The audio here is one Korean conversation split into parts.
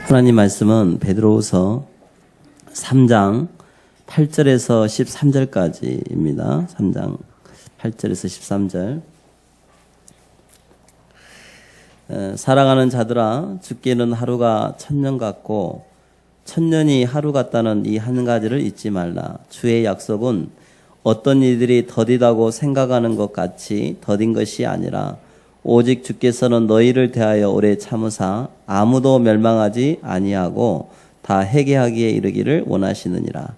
하나님 말씀은 베드로후서 3장 8절에서 13절까지입니다. 3장 8절에서 13절. 사랑하는 자들아, 죽기는 하루가 천년 같고 천년이 하루 같다는 이 한 가지를 잊지 말라. 주의 약속은 어떤 이들이 더디다고 생각하는 것 같이 더딘 것이 아니라 오직 주께서는 너희를 대하여 오래 참으사 아무도 멸망하지 아니하고 다 회개하기에 이르기를 원하시느니라.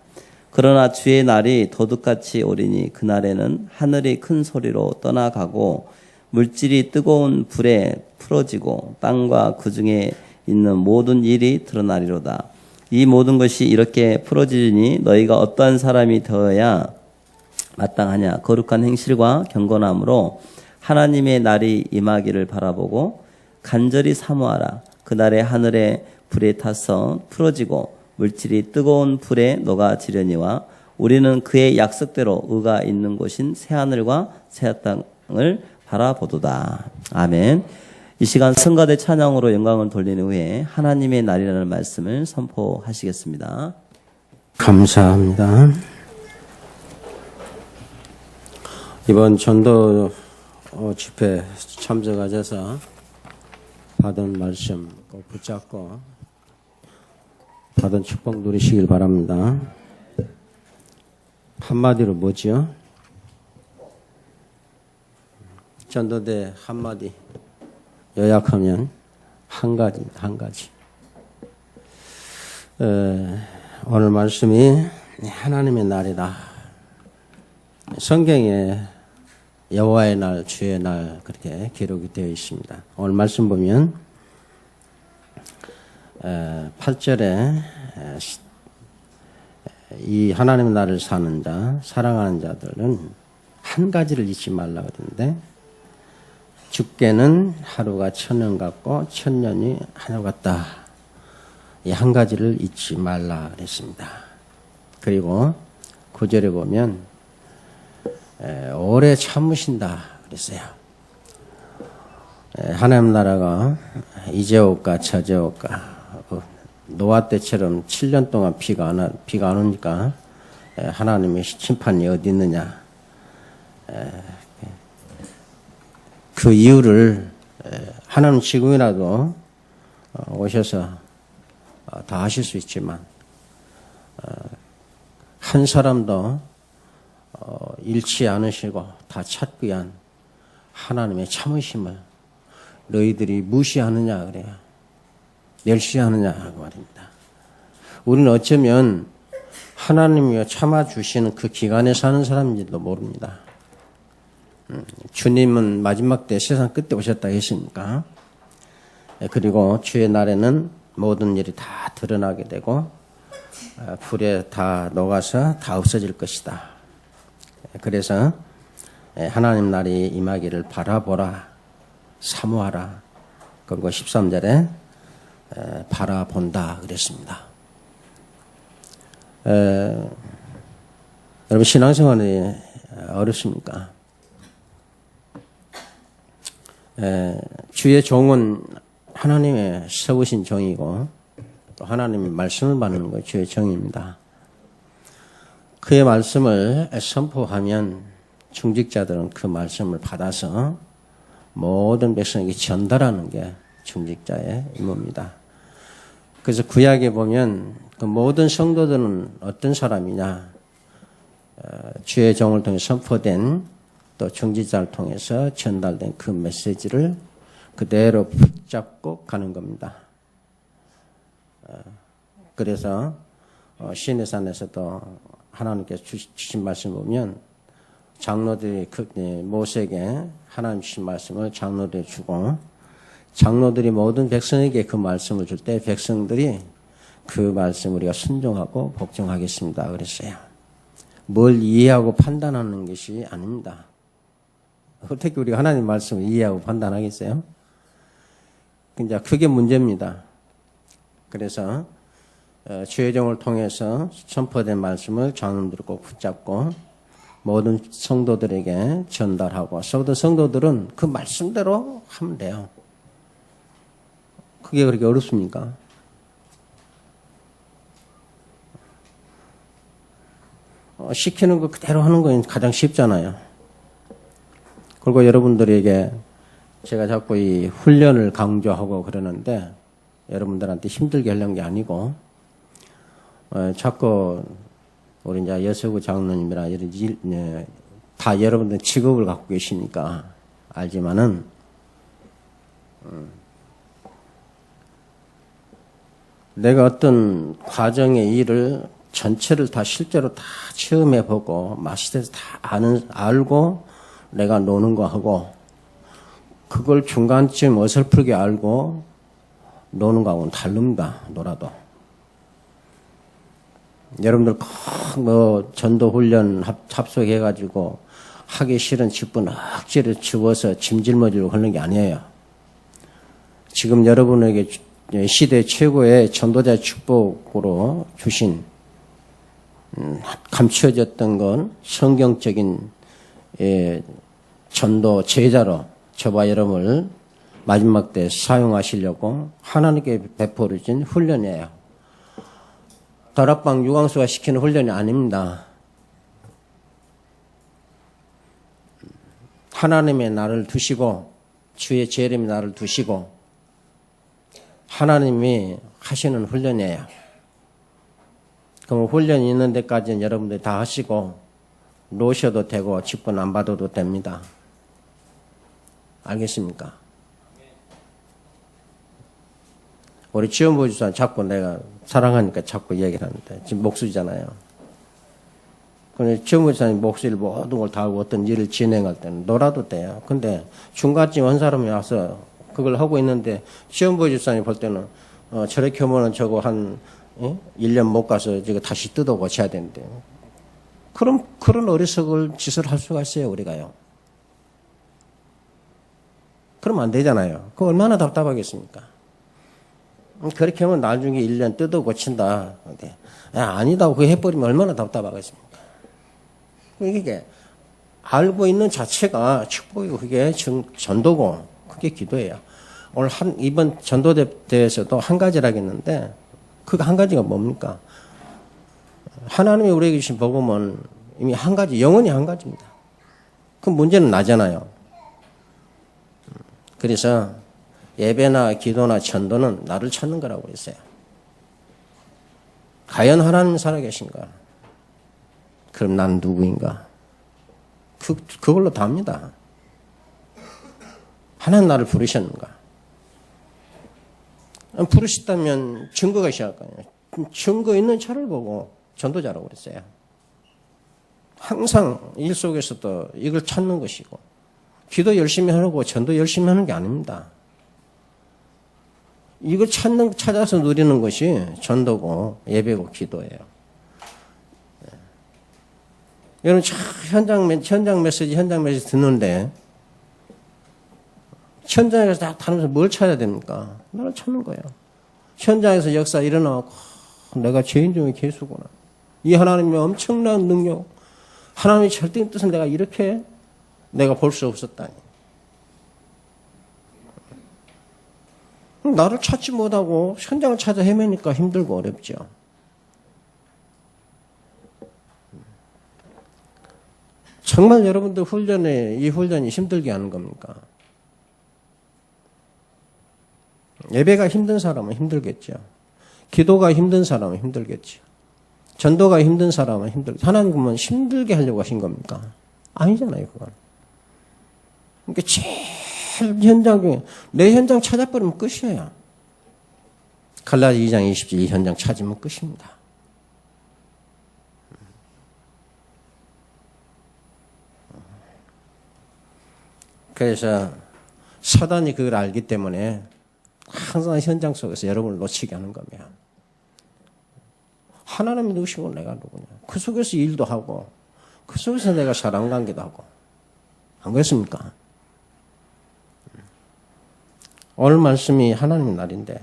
그러나 주의 날이 도둑같이 오리니 그날에는 하늘이 큰 소리로 떠나가고 물질이 뜨거운 불에 풀어지고 땅과 그 중에 있는 모든 일이 드러나리로다. 이 모든 것이 이렇게 풀어지니 너희가 어떠한 사람이 되어야 마땅하냐. 거룩한 행실과 경건함으로 하나님의 날이 임하기를 바라보고 간절히 사모하라. 그날에 하늘에 불에 타서 풀어지고 물질이 뜨거운 불에 녹아지려니와 우리는 그의 약속대로 의가 있는 곳인 새하늘과 새 땅을 바라보도다. 아멘. 이 시간 성가대 찬양으로 영광을 돌린 후에 하나님의 날이라는 말씀을 선포하시겠습니다. 감사합니다. 이번 전도 집회 참석하셔서 받은 말씀 꼭 붙잡고 받은 축복 누리시길 바랍니다. 한마디로 뭐죠? 전도대 한마디 요약하면 한 가지입니다. 한 가지. 오늘 말씀이 하나님의 날이다. 성경에 여호와의 날, 주의 날 그렇게 기록이 되어 있습니다. 오늘 말씀 보면 8절에 이 하나님의 날을 사는 자, 사랑하는 자들은 한 가지를 잊지 말라 그러는데 죽게는 하루가 천년 같고 천년이 하루 같다. 이 한 가지를 잊지 말라 그랬습니다. 그리고 9절에 보면 오래 참으신다 그랬어요. 하나님 나라가 이제 올까 저제 올까 노아 때처럼 7년 동안 비가 안 오니까 하나님의 심판이 어디 있느냐. 그 이유를 하나님 지금이라도 오셔서 다 하실 수 있지만 한 사람도 잃지 않으시고 다 찾기 위한 하나님의 참으심을 너희들이 무시하느냐 그래요. 멸시하느냐 하고 말입니다. 우리는 어쩌면 하나님이 참아주시는 그 기간에 사는 사람인지도 모릅니다. 주님은 마지막 때 세상 끝에 오셨다 했으니까. 그리고 주의 날에는 모든 일이 다 드러나게 되고 불에 다 녹아서 다 없어질 것이다. 그래서 하나님 날이 임하기를 바라보라, 사모하라. 그리고 13절에 바라본다 그랬습니다. 여러분 신앙생활이 어렵습니까? 주의 종은 하나님의 세우신 종이고 또 하나님의 말씀을 받는 것이 주의 종입니다. 그의 말씀을 선포하면 중직자들은 그 말씀을 받아서 모든 백성에게 전달하는 게 중직자의 임무입니다. 그래서 구약에 보면 그 모든 성도들은 어떤 사람이냐, 주의 종을 통해 선포된 또 중직자를 통해서 전달된 그 메시지를 그대로 붙잡고 가는 겁니다. 그래서 시내산에서도 하나님께서 주신 말씀 보면 장로들이 모세에게 하나님 주신 말씀을 장로들이 주고 장로들이 모든 백성에게 그 말씀을 줄 때 백성들이 그 말씀 우리가 순종하고 복종하겠습니다 그랬어요. 뭘 이해하고 판단하는 것이 아닙니다. 어떻게 우리가 하나님 말씀을 이해하고 판단하겠어요? 이제 그게 문제입니다. 그래서 주의 종을 통해서 선포된 말씀을 장로들이 꼭 붙잡고 모든 성도들에게 전달하고 성도들은 그 말씀대로 하면 돼요. 그게 그렇게 어렵습니까? 시키는 거 그대로 하는 건 가장 쉽잖아요. 그리고 여러분들에게 제가 자꾸 이 훈련을 강조하고 그러는데 여러분들한테 힘들게 하려는 게 아니고 자꾸 우리 이제 여서구 장로님이라 이런 다 여러분들 직업을 갖고 계시니까 알지만은 내가 어떤 과정의 일을 전체를 다 실제로 다 체험해 보고 맛이 돼서 다 알고 내가 노는 거 하고 그걸 중간쯤 어설프게 알고 노는 거하고는 다릅니다. 놀아도. 여러분들 뭐 전도 훈련 합숙해가지고 하기 싫은 직분 억지로 집어서 짐 짊어지고 그러는 게 아니에요. 지금 여러분에게 시대 최고의 전도자의 축복으로 주신 감추어졌던 건 성경적인 전도 제자로 저와 여러분을 마지막 때 사용하시려고 하나님께 베풀어진 훈련이에요. 다락방 유광수가 시키는 훈련이 아닙니다. 하나님의 나를 두시고 주의 재림의 나를 두시고 하나님이 하시는 훈련이에요. 그럼 훈련이 있는 데까지는 여러분들이 다 하시고 놓으셔도 되고 직분 안 받아도 됩니다. 알겠습니까? 우리 지원부 주사 자꾸 내가 사랑하니까 자꾸 얘기를 하는데 지금 목수잖아요. 근데 지원부 주사님 목소리 모든 걸 다 하고 어떤 일을 진행할 때는 놀아도 돼요. 근데 중간쯤 한 사람이 와서 그걸 하고 있는데 지원부 주사님 볼 때는 저렇게 하면은 저거 한 1년 못 가서 이거 다시 뜯어 고쳐야 되는데 그럼 그런 어리석을 짓을 할 수가 있어요 우리가요. 그러면 안 되잖아요. 그럼 얼마나 답답하겠습니까? 그렇게 하면 나중에 1년 뜯어 고친다. 아니다. 그거 해버리면 얼마나 답답하겠습니까? 이게 알고 있는 자체가 축복이고 그게 전도고 그게 기도예요. 오늘 이번 전도대회에서도 한 가지라겠는데 그 한 가지가 뭡니까? 하나님이 우리에게 주신 복음은 이미 한 가지, 영원히 한 가지입니다. 그 문제는 나잖아요. 그래서 예배나 기도나 전도는 나를 찾는 거라고 그랬어요. 과연 하나님 살아계신가? 그럼 난 누구인가? 그걸로 답니다. 하나님 나를 부르셨는가? 부르셨다면 증거가 있어야 할 거 아니에요. 증거 있는 차를 보고 전도자라고 그랬어요. 항상 일 속에서도 이걸 찾는 것이고 기도 열심히 하고 전도 열심히 하는 게 아닙니다. 이걸 찾아서 누리는 것이 전도고 예배고 기도예요. 여러분 현장 메시지 듣는데 현장에서 다 다니면서 뭘 찾아야 됩니까? 나를 찾는 거예요. 현장에서 역사 일어나고 내가 죄인 중에 괴수구나. 이 하나님의 엄청난 능력, 하나님의 절대적인 뜻은 내가 이렇게 내가 볼 수 없었다니. 나를 찾지 못하고 현장을 찾아 헤매니까 힘들고 어렵죠. 정말 여러분들 이 훈련이 힘들게 하는 겁니까? 예배가 힘든 사람은 힘들겠죠. 기도가 힘든 사람은 힘들겠죠. 전도가 힘든 사람은 힘들겠죠. 하나님은 힘들게 하려고 하신 겁니까? 아니잖아요, 그건. 그러니까 제일 현장 중에 내 현장 찾아버리면 끝이에요. 갈라디 2장 20절 이 현장 찾으면 끝입니다. 그래서 사단이 그걸 알기 때문에 항상 현장 속에서 여러분을 놓치게 하는 겁니다. 하나님이 누구시고 내가 누구냐. 그 속에서 일도 하고 그 속에서 내가 사랑관계도 하고 안 그렇습니까? 오늘 말씀이 하나님의 날인데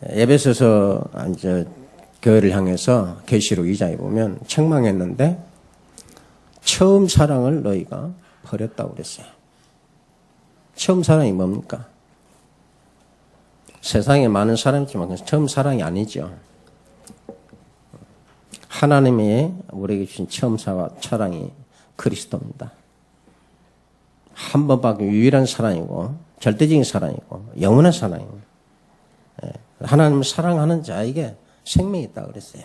에베소서 교회를 향해서 계시록 2장에 보면 책망했는데 처음 사랑을 너희가 버렸다고 그랬어요. 처음 사랑이 뭡니까? 세상에 많은 사람이 있지만 그건 처음 사랑이 아니죠. 하나님이 우리에게 주신 처음 사랑이 그리스도입니다. 한 번밖에 유일한 사랑이고 절대적인 사랑이고 영원한 사랑이고 하나님을 사랑하는 자에게 생명이 있다고 그랬어요.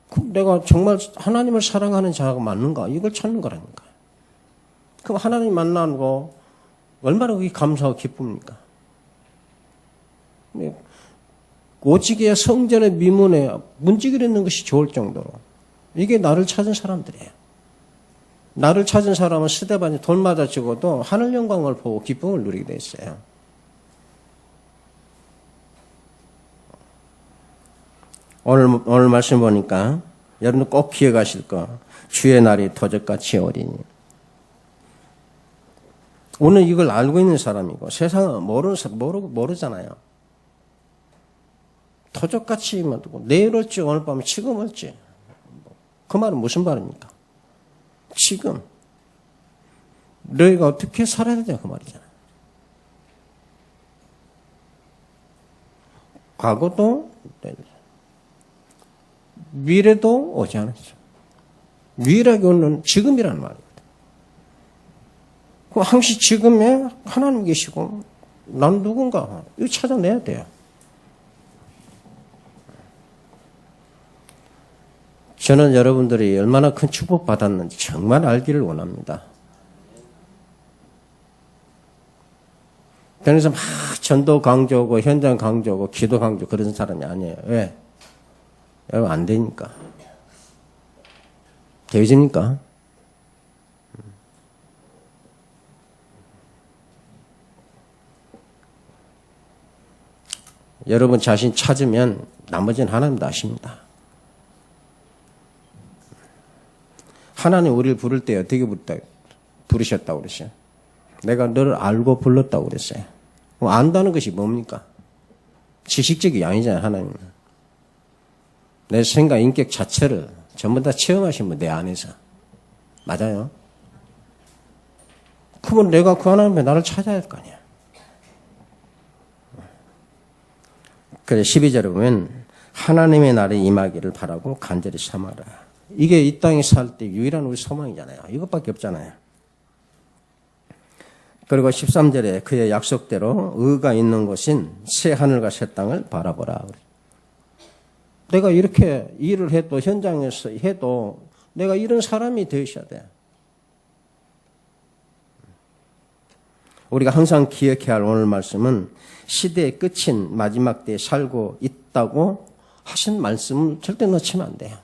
그럼 내가 정말 하나님을 사랑하는 자가 맞는가? 이걸 찾는 거라니까. 그럼 하나님 만나는 거 얼마나 그게 감사하고 기쁩니까? 오직에 성전의 미문에 문지기를 있는 것이 좋을 정도로 이게 나를 찾은 사람들이에요. 나를 찾은 사람은 스데반이 돌 맞아 죽어도 하늘 영광을 보고 기쁨을 누리게 돼 있어요. 오늘 말씀 보니까 여러분들 꼭 기억하실 거 주의 날이 도적같이 오리니. 오늘 이걸 알고 있는 사람이고 세상은 모르잖아요. 도적같이 내일 올지 오늘 밤에 지금 올지. 그 말은 무슨 말입니까? 지금 너희가 어떻게 살아야 되냐 그 말이잖아요. 과거도 미래도 오지 않았죠. 유일하게 오는 지금이라는 말입니다. 그럼 항시 지금에 하나님 계시고 난 누군가 이거 찾아내야 돼요. 저는 여러분들이 얼마나 큰 축복 받았는지 정말 알기를 원합니다. 그래서 막 전도 강조고 현장 강조고 기도 강조 그런 사람이 아니에요. 왜? 여러분 안 되니까. 되십니까? 여러분 자신 찾으면 나머지는 하나님도 아십니다. 하나님 우리를 부를 때 어떻게 부르셨다고 그랬어요? 내가 너를 알고 불렀다고 그랬어요. 안다는 것이 뭡니까? 지식적이 아니잖아요, 하나님은. 내 생각, 인격 자체를 전부 다 체험하신 분, 내 안에서. 맞아요? 그러면 내가 그 하나님의 나를 찾아야 할 거 아니야. 그래, 12절에 보면, 하나님의 날이 임하기를 바라고 간절히 삼아라. 이게 이 땅에 살 때 유일한 우리 소망이잖아요. 이것밖에 없잖아요. 그리고 13절에 그의 약속대로 의가 있는 곳인 새 하늘과 새 땅을 바라보라. 내가 이렇게 일을 해도 현장에서 해도 내가 이런 사람이 되셔야 돼. 우리가 항상 기억해야 할 오늘 말씀은 시대의 끝인 마지막 때에 살고 있다고 하신 말씀을 절대 놓치면 안 돼요.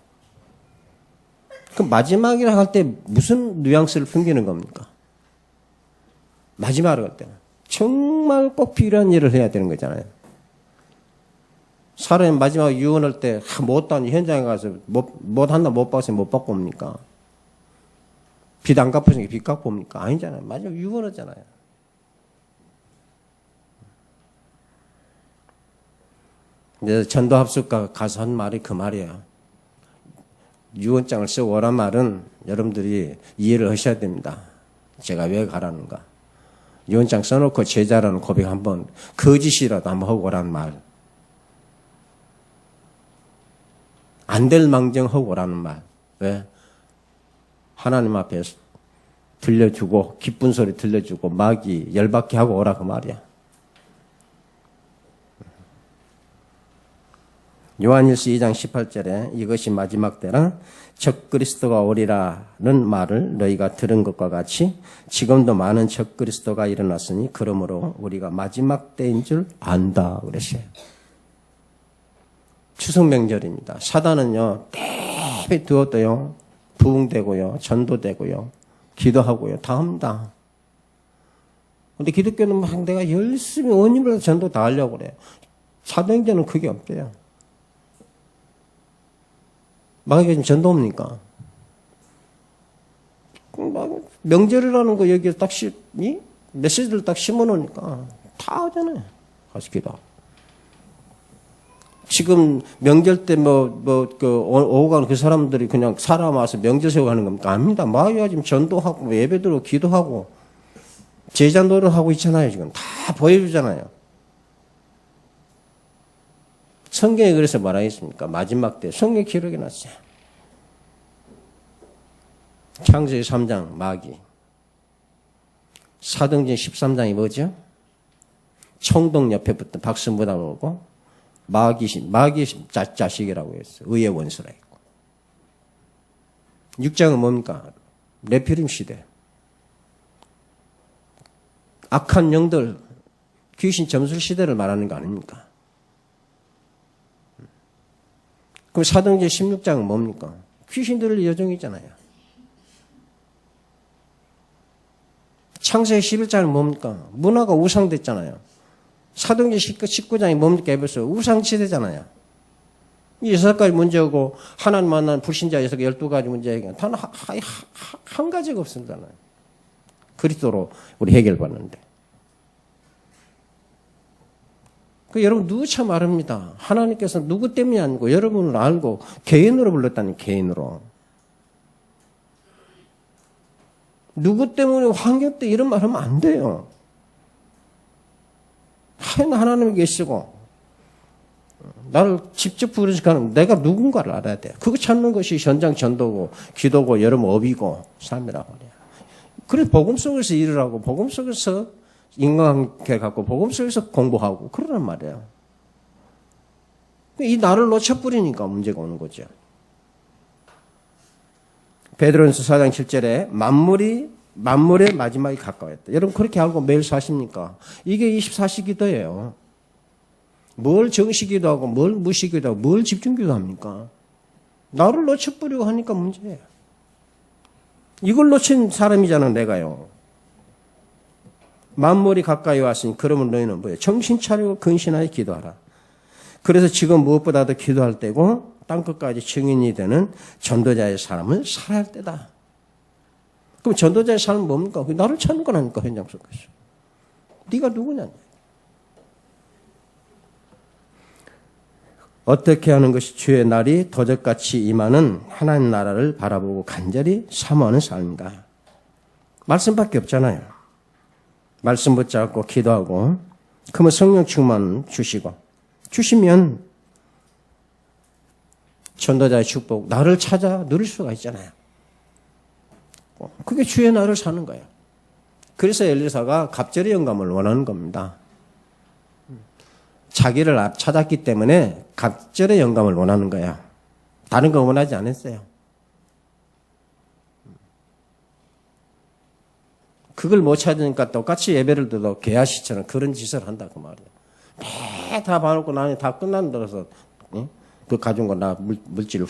그 마지막이라 할 때 무슨 뉘앙스를 풍기는 겁니까? 마지막으로 할 때는 정말 꼭 필요한 일을 해야 되는 거잖아요. 사람이 마지막 유언할 때 못한 현장에 가서 못 한다 못 받으면 못 받고 옵니까? 빚 안 갚으니까 빚 갚고 옵니까? 아니잖아요. 마지막 유언하잖아요. 그래서 전도합숙가 가서 한 말이 그 말이에요. 유언장을 쓰고 오란 말은 여러분들이 이해를 하셔야 됩니다. 제가 왜 가라는가. 유언장 써놓고 제자라는 고백 한번 거짓이라도 한번 하고 오란 말. 안 될 망정하고 오라는 말. 왜? 하나님 앞에 들려주고 기쁜 소리 들려주고 마귀 열받게 하고 오라 그 말이야. 요한일서 2장 18절에 이것이 마지막 때라 적그리스도가 오리라는 말을 너희가 들은 것과 같이 지금도 많은 적그리스도가 일어났으니 그러므로 우리가 마지막 때인 줄 안다 그랬어요. 추석 명절입니다. 사단은요 때에 두었도요 부흥되고요 전도되고요 기도하고요 다 합니다. 근데 기독교는 막 내가 열심히 원인을 전도 다 하려고 그래요. 사도행전은 그게 없대요. 마귀가 지금 전도합니까? 명절이라는 거 여기에 딱 메시지를 딱 심어놓으니까 다 하잖아요. 가서 기도. 지금 명절 때 오고 가는 그 사람들이 그냥 사람 와서 명절 세우고 하는 겁니까? 아닙니다. 마귀가 지금 전도하고 예배드리고 기도하고 제자 노릇하고 있잖아요. 지금 다 보여주잖아요. 성경에 그래서 뭐라 했습니까? 마지막 때 성경 기록에 났어요. 창세기 3장 마귀. 사도행전 13장이 뭐죠? 청동 옆에 붙은 박스무당 오고 마귀 자식이라고 했어요. 의의 원수라 했고. 6장은 뭡니까? 네피림 시대. 악한 영들, 귀신 점술 시대를 말하는 거 아닙니까? 그럼 사도행전 16장은 뭡니까? 귀신들의 여정이잖아요. 창세기 11장은 뭡니까? 문화가 우상됐잖아요. 사도행전 19장이 뭡니까? 해보세요. 우상시대잖아요. 이 6가지 문제고 하나님 만난 불신자 12가지 문제가 단 한 가지가 없습니다잖아요. 그리스도로 우리 해결받는데. 여러분 누차 말합니다. 하나님께서 누구 때문이 아니고 여러분을 알고 개인으로 불렀다니 개인으로. 누구 때문에 환경 때 이런 말 하면 안 돼요. 하나님이 계시고 나를 직접 부르시는 내가 누군가를 알아야 돼요. 그거 찾는 것이 현장 전도고 기도고 여러분 업이고 삶이라고 해요. 그래서 복음 속에서 일을 하고 복음 속에서 인간관계 갖고 복음 속에서 공부하고 그러란 말이에요. 이 나를 놓쳐버리니까 문제가 오는 거죠. 베드로전서 4장 7절에 만물의 마지막이 가까웠다. 여러분 그렇게 알고 매일 사십니까? 이게 24시 기도예요. 뭘 정시 기도하고 뭘 무시 기도하고 뭘 집중 기도합니까? 나를 놓쳐버리고 하니까 문제예요. 이걸 놓친 사람이잖아 내가요. 만물이 가까이 왔으니 그러면 너희는 뭐예요? 정신 차리고 근신하여 기도하라. 그래서 지금 무엇보다도 기도할 때고 땅끝까지 증인이 되는 전도자의 삶을 살아야 할 때다. 그럼 전도자의 삶은 뭡니까? 나를 찾는 거라니까 현장 속에서. 네가 누구냐? 어떻게 하는 것이 주의 날이 도적같이 임하는 하나님 나라를 바라보고 간절히 사모하는 삶인가? 말씀밖에 없잖아요. 말씀 붙잡고 기도하고 그러면 성령 충만 주시면 전도자의 축복 나를 찾아 누릴 수가 있잖아요. 그게 주의 날을 사는 거예요. 그래서 엘리사가 갑절의 영감을 원하는 겁니다. 자기를 찾았기 때문에 갑절의 영감을 원하는 거예요. 다른 거 원하지 않았어요. 그걸 못 찾으니까 똑같이 예배를 드도 게하시처럼 그런 짓을 한다 그 말이에요. 다 봐놓고 나는 다 끝난다고 해서 그 가져온 거 나 물질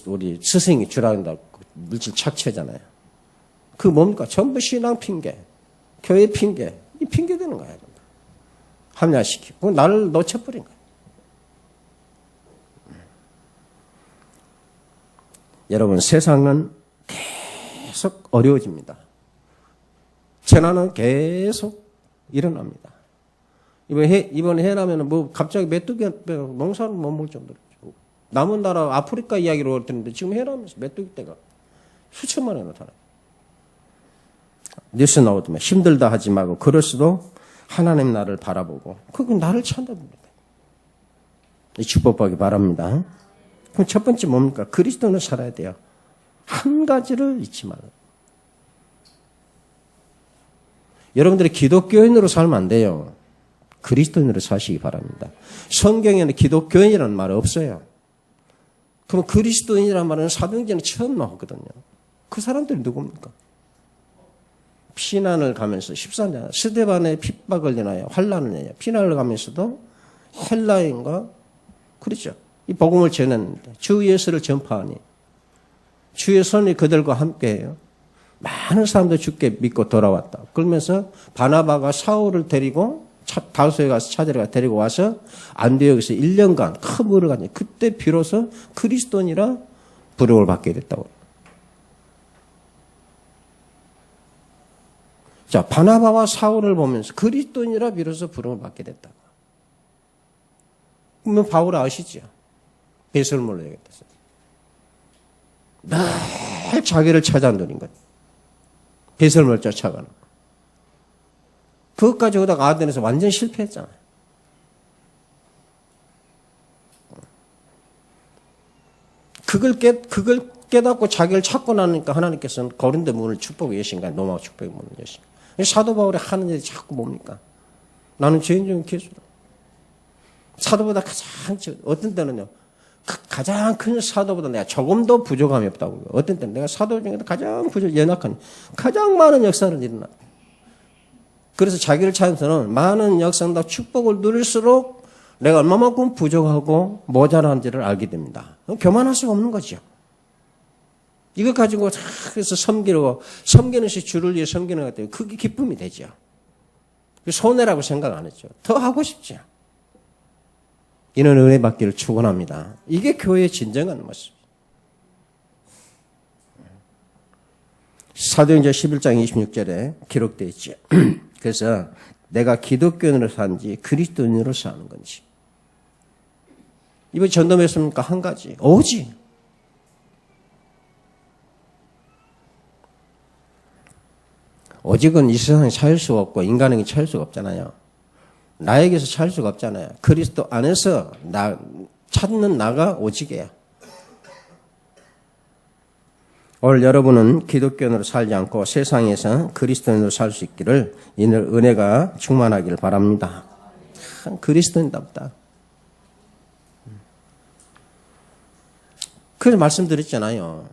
우리 스승이 주라 한다고 물질 착취하잖아요. 그 뭡니까? 전부 신앙 핑계, 교회 핑계, 이 핑계 되는 거예요. 합리화시키고 나를 놓쳐버린 거예요. 여러분 세상은 계속 어려워집니다. 재난은 계속 일어납니다. 이번에 해나면은 뭐 갑자기 메뚜기가 농사를 못 먹을 정도로 남은 나라 아프리카 이야기로 올 텐데 지금 해나면서 메뚜기 떼가 수천만 원을 나타나요. 뉴스 나오더만 힘들다 하지 말고 그럴수록 하나님 나를 바라보고 그건 나를 찾아봅니다. 이 축복받기 바랍니다. 그럼 첫 번째 뭡니까? 그리스도는 살아야 돼요. 한 가지를 잊지 말아요. 여러분들이 기독교인으로 살면 안 돼요. 그리스도인으로 사시기 바랍니다. 성경에는 기독교인이라는 말 없어요. 그럼 그리스도인이라는 말은 사도행전에 처음 나왔거든요. 그 사람들이 누굽니까? 피난을 가면서 14년 스데반에 핍박을 인하여 환난을 내냐 피난을 가면서도 헬라인과 그렇죠. 이 복음을 전했는데 주 예수를 전파하니 주의 손이 그들과 함께해요. 많은 사람들 주께 믿고 돌아왔다. 그러면서 바나바가 사울을 데리고 다소에 가서 찾으러 데리고 와서 안디옥에서 1년간 큰 물을 가지고 그때 비로소 그리스도인이라 부름을 받게 됐다고. 자, 바나바와 사울을 보면서 그리스도인이라 비로소 부름을 받게 됐다. 그러면 바울 아시죠? 배설물로 얘기했어요. 늘 자기를 찾아 누린 것. 배설물 쫓아가는 거. 그것까지 오다가 아덴에서 완전 실패했잖아요. 그걸 깨닫고 자기를 찾고 나니까 하나님께서는 거린데 문을 축복해 여신가 노마고 축복의 문을 여신. 사도 바울이 하는 일이 자꾸 뭡니까? 나는 죄인 중에 괴수다. 사도보다 가장 어떤 때는요. 가장 큰 사도보다 내가 조금도 부족함이 없다고. 어떤 때는 내가 사도 중에도 가장 연약한 가장 많은 역사를 일어나. 그래서 자기를 찾아서는 많은 역사나 축복을 누릴수록 내가 얼마만큼 부족하고 모자란지를 알게 됩니다. 교만할 수가 없는 거죠. 이거 가지고 그래서 섬기는 시 주를 위해 섬기는 것 같아요. 그게 기쁨이 되죠. 손해라고 생각 안 했죠. 더 하고 싶죠. 이는 은혜 받기를 축원합니다. 이게 교회의 진정한 모습. 사도행전 11장 26절에 기록되어 있죠. 그래서 내가 기독교인으로 사는지 그리스도인으로 사는 건지. 이번에 전도했습니까? 한 가지. 오직. 오직은 이 세상에 찾을 수가 없고 인간에게 찾을 수가 없잖아요. 나에게서 찾을 수가 없잖아요. 그리스도 안에서 찾는 나가 오직이에요. 오늘 여러분은 기독교인으로 살지 않고 세상에서 그리스도인으로 살 수 있기를 이늘 은혜가 충만하기를 바랍니다. 참 그리스도인답다. 그래서 말씀드렸잖아요.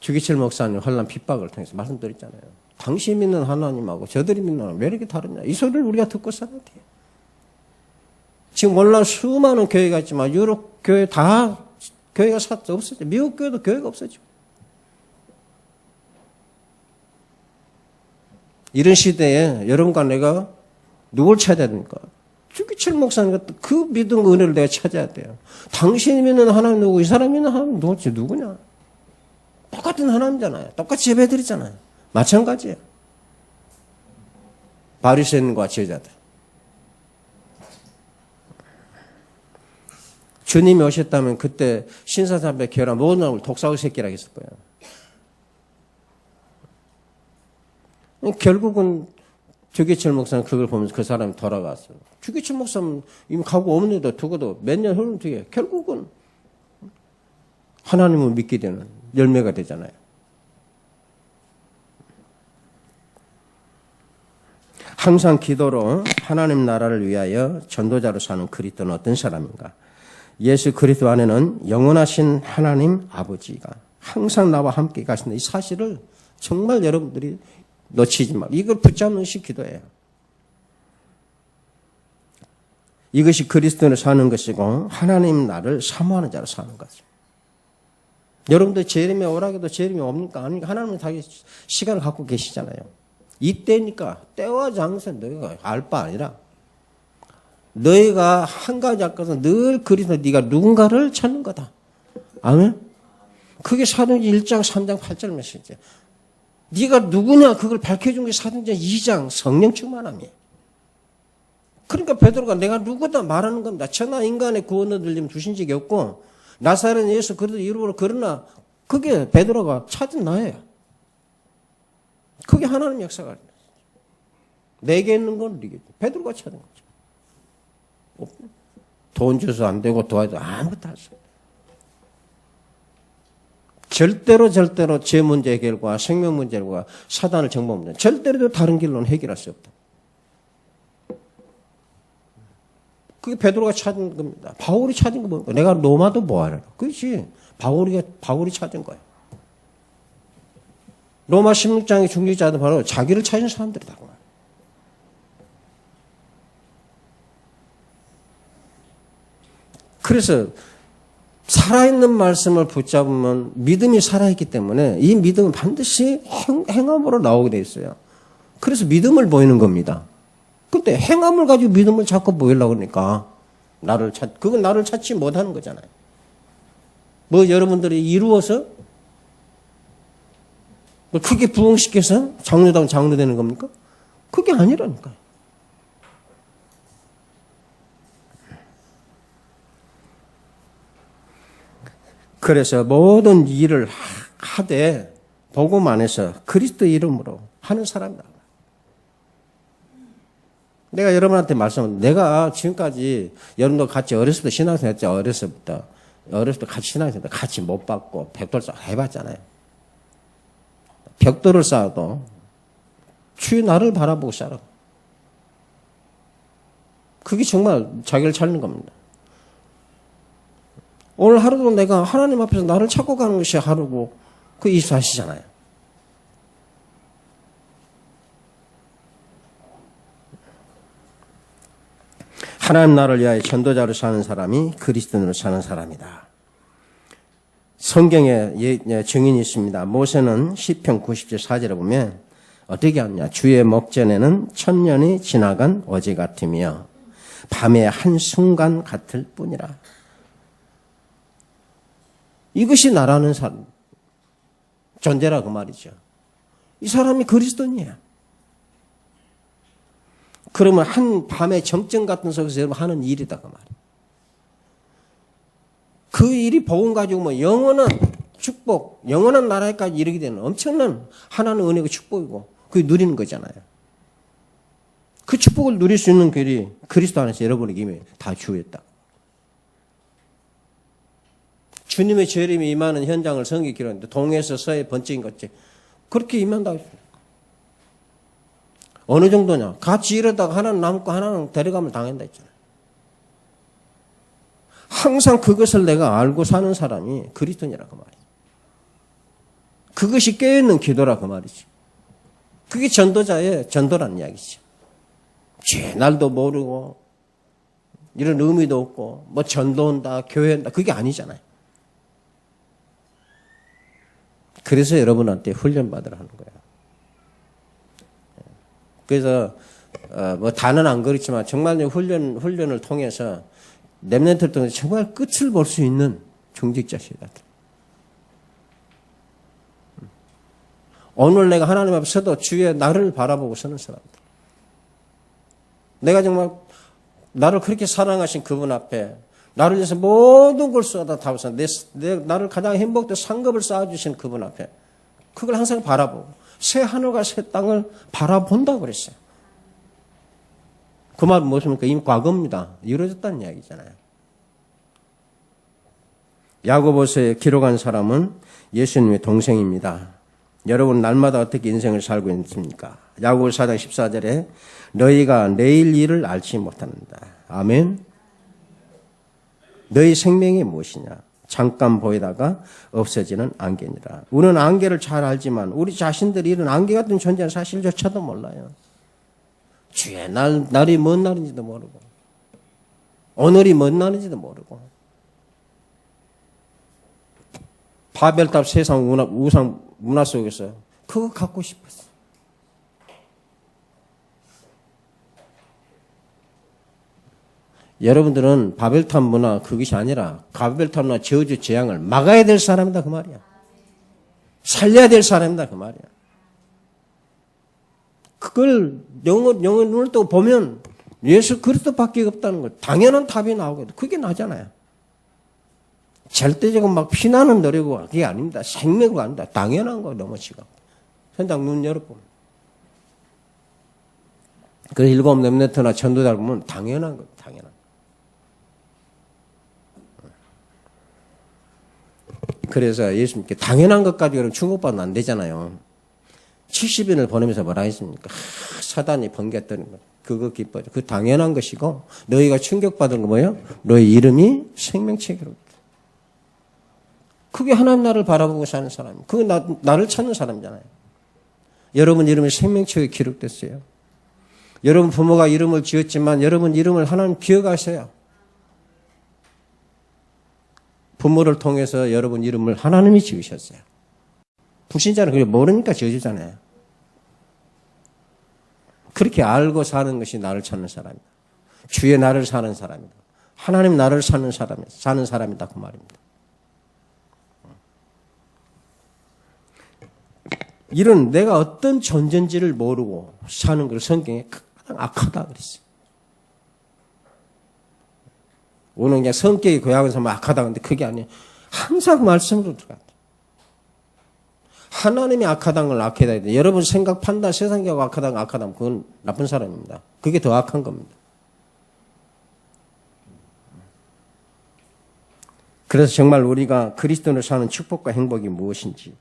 주기철 목사님 환난 핍박을 통해서 말씀드렸잖아요. 당신이 믿는 하나님하고 저들이 믿는 하나님 왜 이렇게 다르냐. 이 소리를 우리가 듣고 살아야 돼요. 지금 물론 수많은 교회가 있지만 유럽 교회 다 교회가 없어져. 미국 교회도 교회가 없어져. 이런 시대에 여러분과 내가 누굴 찾아야 됩니까? 주기철 목사님 같은 그 믿음 은혜를 내가 찾아야 돼요. 당신이 믿는 하나님 누구, 이 사람이 믿는 하나님 누구냐? 똑같은 하나님이잖아요. 똑같이 예배드리잖아요. 마찬가지예요. 바리새인과 제자들. 주님이 오셨다면 그때 신사참배 결혼 모든 놈을 독사의 새끼라고 했을 거예요. 결국은 주기철 목사는 그걸 보면서 그 사람이 돌아갔어요. 주기철 목사는 이미 가고 어머니도 두고도 몇 년 흐른 뒤에 결국은 하나님을 믿게 되는 열매가 되잖아요. 항상 기도로 하나님 나라를 위하여 전도자로 사는 그리스도는 어떤 사람인가? 예수 그리스도 안에는 영원하신 하나님 아버지가 항상 나와 함께 가신다. 이 사실을 정말 여러분들이 놓치지 말. 이걸 붙잡는 것이 기도예요. 이것이 그리스도로 사는 것이고 하나님 나를 사모하는 자로 사는 거죠. 여러분들 재림에 오라게도 재림이 옵니까? 아니니까 하나님은 자기 시간을 갖고 계시잖아요. 이때니까 때와 장소 너희가 알 바 아니라 너희가 한 가지 앞에서 늘 그리스도 네가 누군가를 찾는 거다. 아멘? 그게 사도행전 1장 3장 8절 메시지예요. 네가 누구냐 그걸 밝혀준 게 사도행전 2장 성령 충만함이에요. 그러니까 베드로가 내가 누구다 말하는 겁니다. 천하 인간의 구원을 들리면 주신 적이 없고 나사렛 예수 그리스도 이름으로 그러나 그게 베드로가 찾은 나예요. 그게 하나님 역사가 아니에요. 내게 있는 건 네게 베드로가 찾은 거죠. 돈 줘서 안 되고 도와줘 아무것도 할 수 없어요. 절대로 제 문제 해결과 생명 문제과 사단을 정복하는 문제 절대로 다른 길로는 해결할 수 없다. 그게 베드로가 찾은 겁니다. 바울이 찾은 거 뭡니까? 내가 로마도 뭐하라. 그렇지. 바울이 찾은 거예요. 로마 16장의 중직자도 바로 자기를 찾은 사람들이다. 그래서 살아있는 말씀을 붙잡으면 믿음이 살아있기 때문에 이 믿음은 반드시 행함으로 나오게 돼 있어요. 그래서 믿음을 보이는 겁니다. 근데 행함을 가지고 믿음을 자꾸 보이려고 그러니까 그건 나를 찾지 못하는 거잖아요. 뭐 여러분들이 이루어서 뭐 크게 부흥시켜서 장로다운 장로 되는 겁니까? 그게 아니라니까요. 그래서 모든 일을 하되 복음 안에서 그리스도 이름으로 하는 사람이다. 내가 여러분한테 내가 지금까지 여러분도 같이 어렸을 때 신앙생활 했죠. 어렸을 때 같이 신앙생활 같이 못 받고 벽돌 쌓아 해봤잖아요. 벽돌을 쌓아도 주의 나를 바라보고 살아. 그게 정말 자기를 찾는 겁니다. 오늘 하루도 내가 하나님 앞에서 나를 찾고 가는 것이 하루고 그 24시잖아요. 하나님 나라를 위하여 전도자로 사는 사람이 그리스도인으로 사는 사람이다. 성경에 증인이 있습니다. 모세는 시편 90절 4절에 보면 어떻게 하느냐. 주의 목전에는 천년이 지나간 어제 같으며 밤의 한순간 같을 뿐이라. 이것이 나라는 사람, 존재라 그 말이죠. 이 사람이 그리스도인이야. 그러면 한 밤의 정점 같은 속에서 여러분 하는 일이다 그 말이에요. 그 일이 복음 가지고 영원한 축복, 영원한 나라에까지 이르게 되는 엄청난 하나님의 은혜가 축복이고 그게 누리는 거잖아요. 그 축복을 누릴 수 있는 길이 그리스도 안에서 여러분에게 이미 다 주었다. 주님의 재림이 임하는 현장을 성경에 기록했는데 동에서 서에 번쩍인 것지 그렇게 임한다고 했습니다. 어느 정도냐? 같이 이러다가 하나는 남고 하나는 데려가면 당한다 했잖아요. 항상 그것을 내가 알고 사는 사람이 그리스도인이라 그 말이에요. 그것이 깨어있는 기도라 그 말이지. 그게 전도자의 전도라는 이야기죠. 죄 날도 모르고 이런 의미도 없고 뭐 전도한다 교회한다 그게 아니잖아요. 그래서 여러분한테 훈련받으라 하는 거예요. 그래서 뭐 다는 안 그렇지만 정말 훈련을 통해서 렘넌트를 통해서 정말 끝을 볼 수 있는 중직자시다. 오늘 내가 하나님 앞에 서도 주의 나를 바라보고 서는 사람들. 내가 정말 나를 그렇게 사랑하신 그분 앞에 나를 위해서 모든 걸 쏟아 담아서 나를 가장 행복된 상급을 쌓아주신 그분 앞에 그걸 항상 바라보고 새 하늘과 새 땅을 바라본다고 그랬어요. 그 말은 무엇입니까? 이미 과거입니다. 이루어졌다는 이야기잖아요. 야고보서에 기록한 사람은 예수님의 동생입니다. 여러분 날마다 어떻게 인생을 살고 있습니까? 야고보서 4장 14절에 너희가 내일 일을 알지 못한다. 아멘. 너희 생명이 무엇이냐? 잠깐 보이다가 없어지는 안개니라. 우리는 안개를 잘 알지만 우리 자신들이 이런 안개 같은 존재는 사실조차도 몰라요. 주의 날이 뭔 날인지도 모르고 오늘이 뭔 날인지도 모르고 바벨탑 세상 우상 문화 속에서 그거 갖고 싶었어. 여러분들은 바벨탑 문화 그것이 아니라 바벨탑 문화 저주 재앙을 막아야 될 사람이다 그 말이야. 살려야 될 사람이다 그 말이야. 그걸 영혼 눈을 또 보면 예수 그리스도밖에 없다는 걸 당연한 답이 나오거든. 그게 나잖아요. 절대적으로 막 피나는 노래고 그게 아닙니다. 생명이 아닙니다. 당연한 거 넘어지고. 현장 눈 열어보면. 그 일곱 렘넌트나 전도자를 보면 당연한 거 당연한 거. 그래서 예수님께 당연한 것까지 그럼 충고받으면 안 되잖아요. 70인을 보내면서 뭐라 했습니까? 사단이 번개뜨는 거. 그거 기뻐져. 그 당연한 것이고 너희가 충격받은 거 뭐예요? 너희 이름이 생명책에 기록됐다. 그게 하나님 나를 바라보고 사는 사람이에요. 그게 나를 찾는 사람이잖아요. 여러분 이름이 생명책에 기록됐어요. 여러분 부모가 이름을 지었지만 여러분 이름을 하나님 기억하세요. 부모를 통해서 여러분 이름을 하나님이 지으셨어요. 불신자는 그게 모르니까 지어주잖아요. 그렇게 알고 사는 것이 나를 찾는 사람이다. 주의 나를 사는 사람이다. 하나님 나를 사는 사람이다. 그 말입니다. 이런 내가 어떤 존재인지를 모르고 사는 걸 성경에 가장 악하다 그랬어요. 오늘 그냥 성격이 고약한 사람은 악하다 근데 그게 아니에요. 항상 말씀으로 들어간다. 하나님이 악하다는 걸 악하다 해야 돼. 여러분 생각, 판단, 세상계가 악하다면 그건 나쁜 사람입니다. 그게 더 악한 겁니다. 그래서 정말 우리가 그리스도인으로 사는 축복과 행복이 무엇인지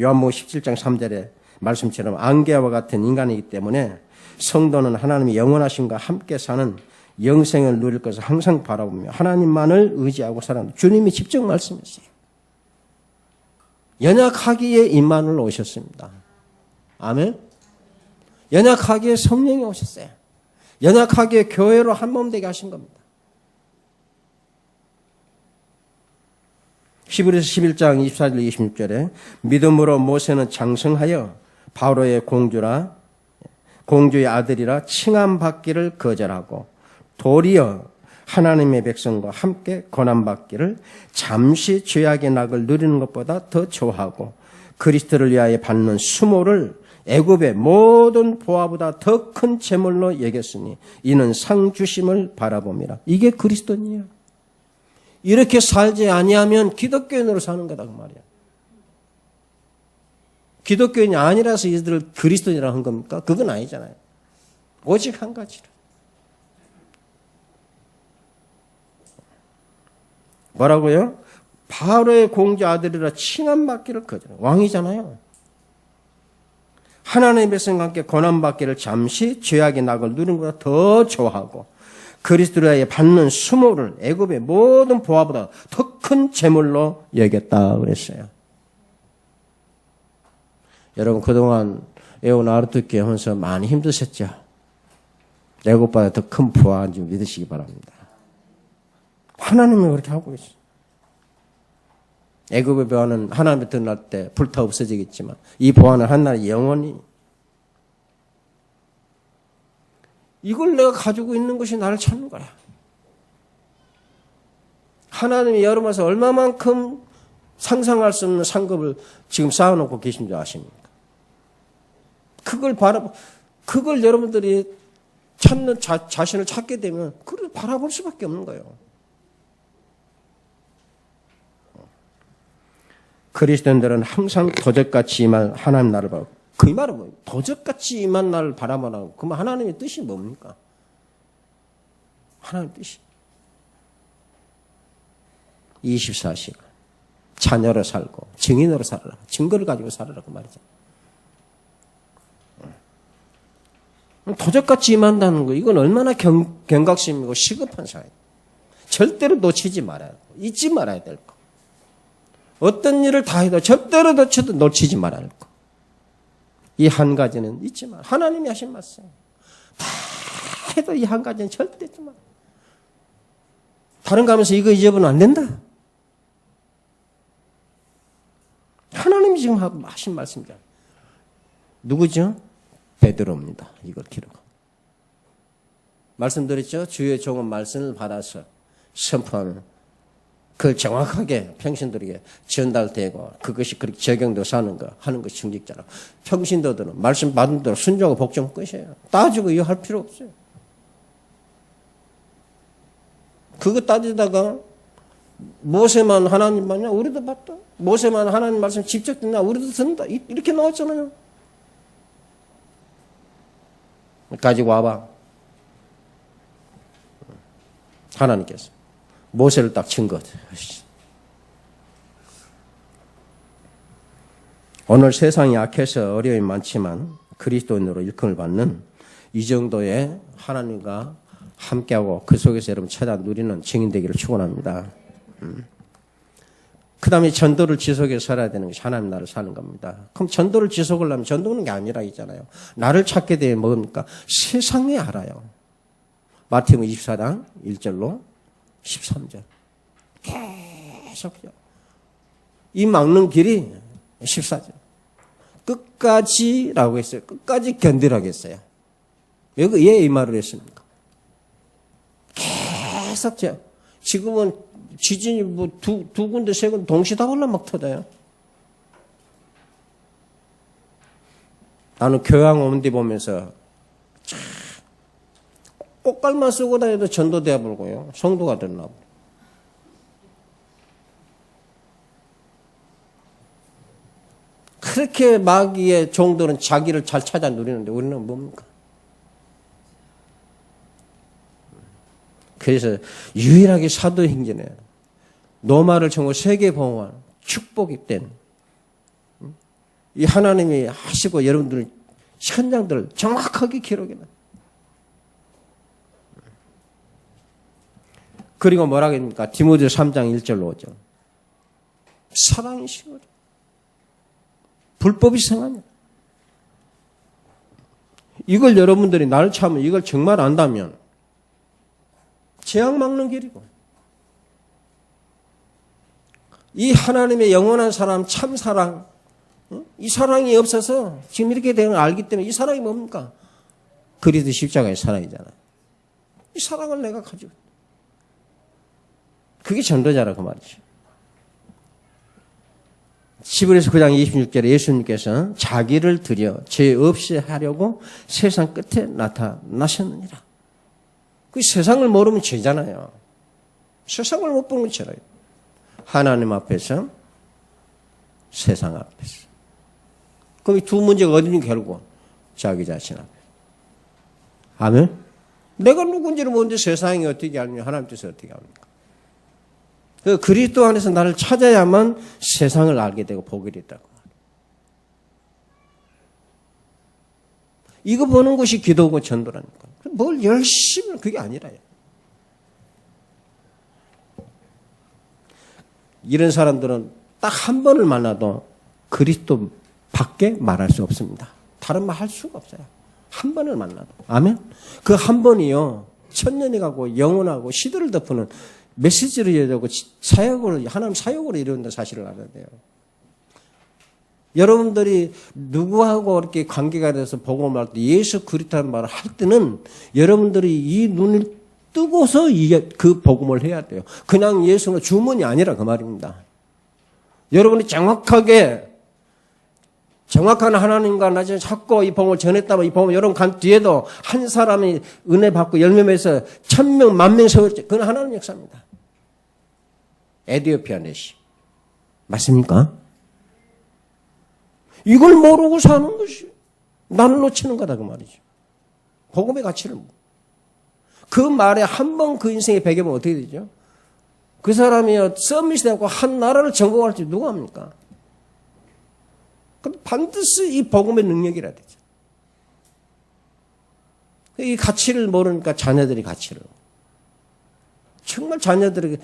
요한복음 17장 3절에 말씀처럼 안개와 같은 인간이기 때문에 성도는 하나님의 영원하심과 함께 사는 영생을 누릴 것을 항상 바라보며 하나님만을 의지하고 살아간다. 주님이 직접 말씀했어요. 연약하기에 임마누엘 오셨습니다. 아멘. 연약하기에 성령이 오셨어요. 연약하기에 교회로 한 몸 되게 하신 겁니다. 히브리서 11장 24절 26절에 믿음으로 모세는 장성하여 바로의 공주의 아들이라 칭함받기를 거절하고 도리어 하나님의 백성과 함께 고난받기를 잠시 죄악의 낙을 누리는 것보다 더 좋아하고 그리스도를 위하여 받는 수모를 애굽의 모든 보화보다 더 큰 재물로 여겼으니 이는 상 주심을 바라봅니다. 이게 그리스도인이에요. 이렇게 살지 아니하면 기독교인으로 사는 거다 그 말이야. 기독교인이 아니라서 이들을 그리스도인이라고 한 겁니까? 그건 아니잖아요. 오직 한 가지로. 뭐라고요? 바로의 공주 아들이라 칭함받기를 거절해. 왕이잖아요. 하나님의 백성과 함께 고난받기를 잠시 죄악의 낙을 누리는 것보다 더 좋아하고 그리스도를 받는 수모를 애굽의 모든 보화보다 더 큰 재물로 여겼다 그랬어요. 여러분 그동안 애원 아르투께 하면서 많이 힘드셨죠? 애굽보다 더 큰 보화인 줄 믿으시기 바랍니다. 하나님이 그렇게 하고 있어요. 애굽의 보화는 하나님이 드러날 때 불타 없어지겠지만 이 보화는 한날 영원히 이걸 내가 가지고 있는 것이 나를 찾는 거야. 하나님이 여러분에서 얼마만큼 상상할 수 없는 상급을 지금 쌓아놓고 계신 줄 아십니까? 그걸 여러분들이 찾는 자신을 찾게 되면 그걸 바라볼 수밖에 없는 거예요. 그리스도인들은 항상 도적같이 임할 하나님 나를 바라보고 그 말은 뭐예요? 도적같이 임한 나를 바라보라고. 그러면 하나님의 뜻이 뭡니까? 하나님의 뜻이 24시간 자녀로 살고 증인으로 살아라. 증거를 가지고 살아라 그 말이죠. 도적같이 임한다는 거 이건 얼마나 경각심이고 시급한 사회예요. 절대로 놓치지 말아야 돼. 잊지 말아야 될 거. 어떤 일을 다 해도 절대로 놓치지 말아야 할 거. 이 한 가지는 잊지 마. 하나님이 하신 말씀. 다 해도 이 한 가지는 절대 잊지 마. 다른 거 하면서 이거 잊어버리면 안 된다. 하나님이 지금 하신 말씀이잖아요. 누구죠? 베드로입니다. 이걸 기록하고. 말씀드렸죠? 주의 종은 말씀을 받아서 선포하면 그걸 정확하게 평신도에게 전달되고 그것이 그렇게 적용되어 사는 거 하는 것이 중직자라. 평신도들은 말씀 받은 대로 순종하고 복종 끝이에요. 따지고 이거 할 필요 없어요. 그거 따지다가 모세만 하나님 받냐? 우리도 받다. 모세만 하나님 말씀 직접 듣냐? 우리도 듣는다. 이렇게 나왔잖아요. 가지고 와봐. 하나님께서 모세를 딱 친 것. 오늘 세상이 약해서 어려움이 많지만 그리스도인으로 일컬음을 받는 이 정도의 하나님과 함께하고 그 속에서 여러분 찾아 누리는 증인 되기를 축원합니다. 그 다음에 전도를 지속해서 살아야 되는 것이 하나님 나를 사는 겁니다. 그럼 전도를 지속하려면 전도는 게 아니라 있잖아요. 나를 찾게 되면 뭡니까? 세상에 알아요. 마태복음 24장 1절로 13절. 계속요. 이 막는 길이 14절. 끝까지라고 했어요. 끝까지 견디라고 했어요. 여기 왜 이 말을 했습니까? 계속 지금은 지진이 뭐 두 군데 세 군데 동시에 다 올라 막 터져요. 나는 교양 오는 데 보면서 꽃갈만 쓰고 다녀도 전도되어 버리고요. 성도가 됐나 봐. 그렇게 마귀의 종들은 자기를 잘 찾아 누리는데 우리는 뭡니까? 그래서 유일하게 사도행전에 노마를 청구 세계봉헌 축복이 된 이 하나님이 하시고 여러분들 현장들을 정확하게 기록해놔. 그리고 뭐라고 합니까? 디모데 3장 1절로 5절. 사랑이 시거든. 불법이 성하냐. 이걸 여러분들이 나를 참으면 이걸 정말 안다면 재앙 막는 길이고 이 하나님의 영원한 사람 참 사랑 이 사랑이 없어서 지금 이렇게 되는 걸 알기 때문에 이 사랑이 뭡니까? 그리스도 십자가의 사랑이잖아. 이 사랑을 내가 가지고 그게 전도자라 그 말이죠. 히브리서 9장 26절에 예수님께서 자기를 드려 죄 없이 하려고 세상 끝에 나타나셨느니라. 그 세상을 모르면 죄잖아요. 세상을 못 보는 건 죄라요. 하나님 앞에서 세상 앞에서. 그럼 이 두 문제가 어디니 결국 자기 자신 앞에. 아멘. 내가 누군지를 모르는데 세상이 어떻게 알며 하나님 뜻을 어떻게 합니까? 그 그리스도 안에서 나를 찾아야만 세상을 알게 되고 보게 됐다고. 이거 보는 것이 기도고 전도라니까. 뭘 열심히 그게 아니라요. 이런 사람들은 딱 한 번을 만나도 그리스도 밖에 말할 수 없습니다. 다른 말 할 수가 없어요. 한 번을 만나도. 아멘? 그 한 번이요. 천년이 가고 영원하고 시대를 덮는 메시지를 이루고 사역을, 하나님 사역으로 이루는다 사실을 알아야 돼요. 여러분들이 누구하고 이렇게 관계가 돼서 복음을 할 때 예수 그리스도라는 말을 할 때는 여러분들이 이 눈을 뜨고서 이게 그 복음을 해야 돼요. 그냥 예수는 주문이 아니라 그 말입니다. 여러분이 정확한 하나님과 나중에 찾고 이 복음을 전했다면 이 복음을 여러분 간 뒤에도 한 사람이 은혜 받고 열매맺어서 1000명, 10,000명 세웠지. 그건 하나님 역사입니다. 에티오피아 내시. 맞습니까? 이걸 모르고 사는 것이 나를 놓치는 거다 그 말이죠. 복음의 가치를. 그 말에 한 번 그 인생의 배경은 어떻게 되죠? 그 사람이 서밋이 되고 한 나라를 정복할지 누가 합니까? 반드시 이 복음의 능력이라 되죠. 이 가치를 모르니까 자녀들이 가치를. 정말 자녀들에게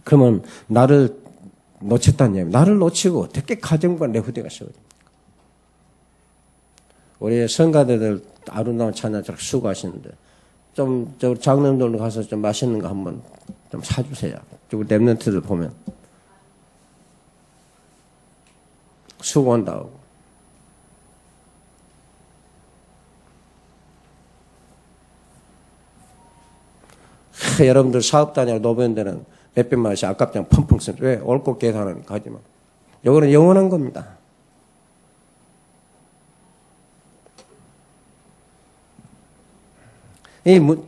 그러면 나를 놓쳤다는 얘기. 나를 놓치고 어떻게 가정과 내 후대가 세워집니까? 우리 성가대들 아름다운 찬양 저렇게 수고하시는데 좀 저 장로님들 가서 좀 맛있는 거 한번 좀 사주세요. 저기 랩런트들 보면 수고한다고. 여러분들 사업단이나 노변대는 몇백만 원씩 아깝지 않고 펑펑 쓰는 왜? 옳고 계산하니까 하지만 이거는 영원한 겁니다.